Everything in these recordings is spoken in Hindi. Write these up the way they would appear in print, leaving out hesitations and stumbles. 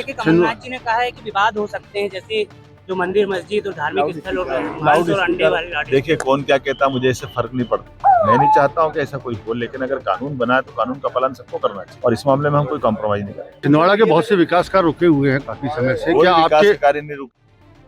लेकर कमलनाथ जी ने कहा है कि विवाद हो सकते हैं, जैसे जो मंदिर मस्जिद और धार्मिक स्थल और मांस और अंडे वाली लॉटरी। देखिए कौन क्या कहता, मुझे इससे फर्क नहीं पड़ता। मैं नहीं चाहता हूँ कि ऐसा कोई हो, लेकिन अगर कानून बना है तो कानून का पालन सबको करना चाहिए और इस मामले में हम कोई कॉम्प्रोमाइज नहीं करेंगे। छिंदवाड़ा के बहुत से विकास कार्य रुके हुए हैं काफी समय से, कोई क्या विकास आपके कार्य नहीं रुके?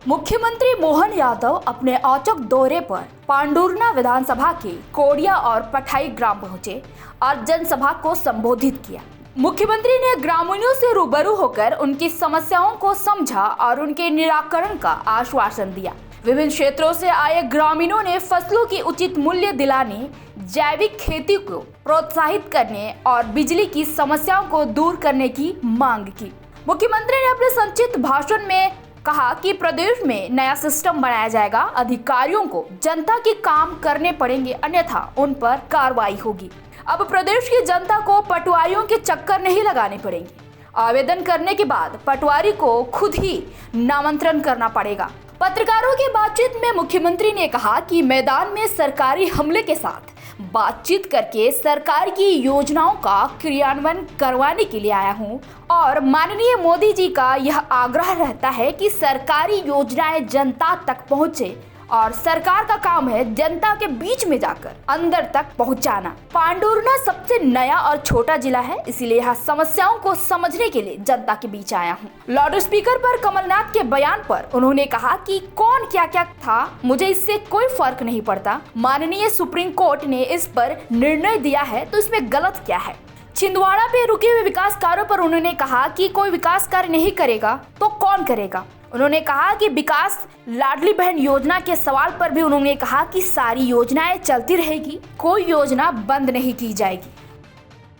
मुख्यमंत्री मोहन यादव अपने औचक दौरे पर पांडुरना विधानसभा के कोडिया और पठाई ग्राम पहुंचे और जनसभा को संबोधित किया। मुख्यमंत्री ने ग्रामीणों से रूबरू होकर उनकी समस्याओं को समझा और उनके निराकरण का आश्वासन दिया। विभिन्न क्षेत्रों से आए ग्रामीणों ने फसलों की उचित मूल्य दिलाने, जैविक खेती को प्रोत्साहित करने और बिजली की समस्याओं को दूर करने की मांग की। मुख्यमंत्री ने अपने संक्षिप्त भाषण में कहा कि प्रदेश में नया सिस्टम बनाया जाएगा, अधिकारियों को जनता के काम करने पड़ेंगे, अन्यथा उन पर कार्रवाई होगी। अब प्रदेश की जनता को पटवारियों के चक्कर नहीं लगाने पड़ेंगे। आवेदन करने के बाद पटवारी को खुद ही नामांतरण करना पड़ेगा। पत्रकारों की बातचीत में मुख्यमंत्री ने कहा कि मैदान में सरकारी हमले के साथ बातचीत करके सरकार की योजनाओं का क्रियान्वयन करवाने के लिए आया हूं और माननीय मोदी जी का यह आग्रह रहता है कि सरकारी योजनाएं जनता तक पहुंचे और सरकार का काम है जनता के बीच में जाकर अंदर तक पहुंचाना। पांडुरना सबसे नया और छोटा जिला है, इसीलिए यहाँ समस्याओं को समझने के लिए जनता के बीच आया हूँ। लाउड स्पीकर पर कमलनाथ के बयान पर उन्होंने कहा कि कौन क्या क्या था, मुझे इससे कोई फर्क नहीं पड़ता। माननीय सुप्रीम कोर्ट ने इस पर निर्णय दिया है तो इसमें गलत क्या है। छिंदवाड़ा पे रुके हुए विकास कार्यों पर उन्होंने कहा कि कोई विकास कार्य नहीं करेगा तो कौन करेगा। उन्होंने कहा कि विकास लाडली बहन योजना के सवाल पर भी उन्होंने कहा कि सारी योजनाएं चलती रहेगी, कोई योजना बंद नहीं की जाएगी।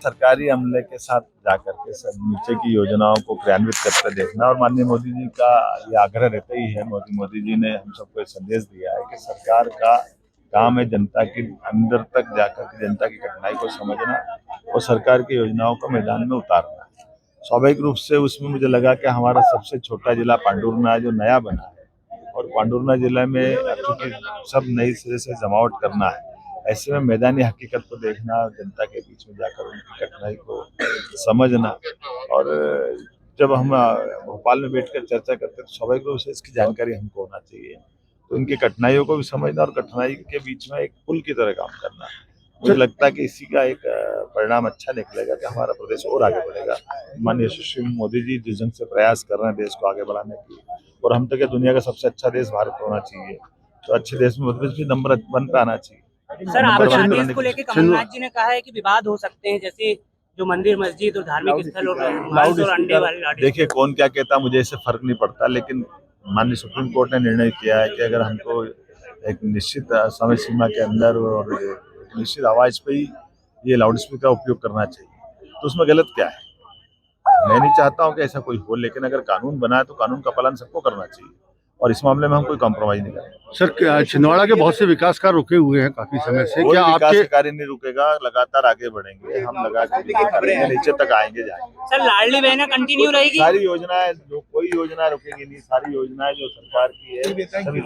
सरकारी अमले के साथ जाकर के सब नीचे की योजनाओं को क्रियान्वित करते देखना और माननीय मोदी जी का ये आग्रह रहता ही है। मोदी जी ने हम सबको संदेश दिया है कि सरकार का काम है जनता के अंदर तक जाकर के जनता की कठिनाई को समझना और सरकार की योजनाओं को मैदान में उतारना। स्वाभाविक रूप से उसमें मुझे लगा कि हमारा सबसे छोटा जिला पांडुरना जो नया बना है और पांडुरना जिला में क्योंकि सब नई सिरे से जमावट करना है, ऐसे में मैदानी हकीकत को देखना, जनता के बीच में जाकर उनकी कठिनाई को समझना और जब हम भोपाल में बैठकर चर्चा करते तो स्वाभाविक रूप से इसकी जानकारी हमको होना चाहिए, तो उनकी कठिनाइयों को भी समझना और कठिनाई के बीच में एक पुल की तरह काम करना। मुझे लगता है कि इसी का एक परिणाम अच्छा निकलेगा कि हमारा प्रदेश और आगे बढ़ेगा। माननीय सुश्री मोदी जी जिस ढंग से प्रयास कर रहे हैं देश को आगे बढ़ाने की, और हम तो क्या दुनिया का सबसे अच्छा देश भारत होना चाहिए, तो अच्छे देश में भी नंबर 1 पे आना चाहिए। सर, आपके आदेश को लेकर कमलनाथ जी ने कहा है कि विवाद हो सकते हैं, जैसे जो मंदिर मस्जिद और धार्मिक स्थल और मांस और अंडे वाली लॉटरी। देखिए कौन क्या कहता, मुझे इससे फर्क नहीं पड़ता, लेकिन माननीय सुप्रीम कोर्ट ने निर्णय किया है कि अगर हमको एक निश्चित समय सीमा के अंदर और निश्चित आवाज पे ही ये लाउड स्पीकर का उपयोग करना चाहिए, तो उसमें गलत क्या है? मैं नहीं चाहता हूँ कि ऐसा कोई हो, लेकिन अगर कानून बना है तो कानून का पालन सबको करना चाहिए और इस मामले में हम कोई कॉम्प्रोमाइज नहीं करेंगे। सर, छिंदवाड़ा के बहुत से विकास कार्य रुके हुए हैं काफी समय से, कोई क्या विकास आपके कार्य नहीं रुकेगा, लगातार आगे बढ़ेंगे, हम लगातार नीचे तक आएंगे जाएंगे। सर, लाडली बहना कंटिन्यू रहेगी? सारी योजनाएं, जो कोई योजना रुकेगी नहीं, सारी योजनाएं जो सरकार की है सभी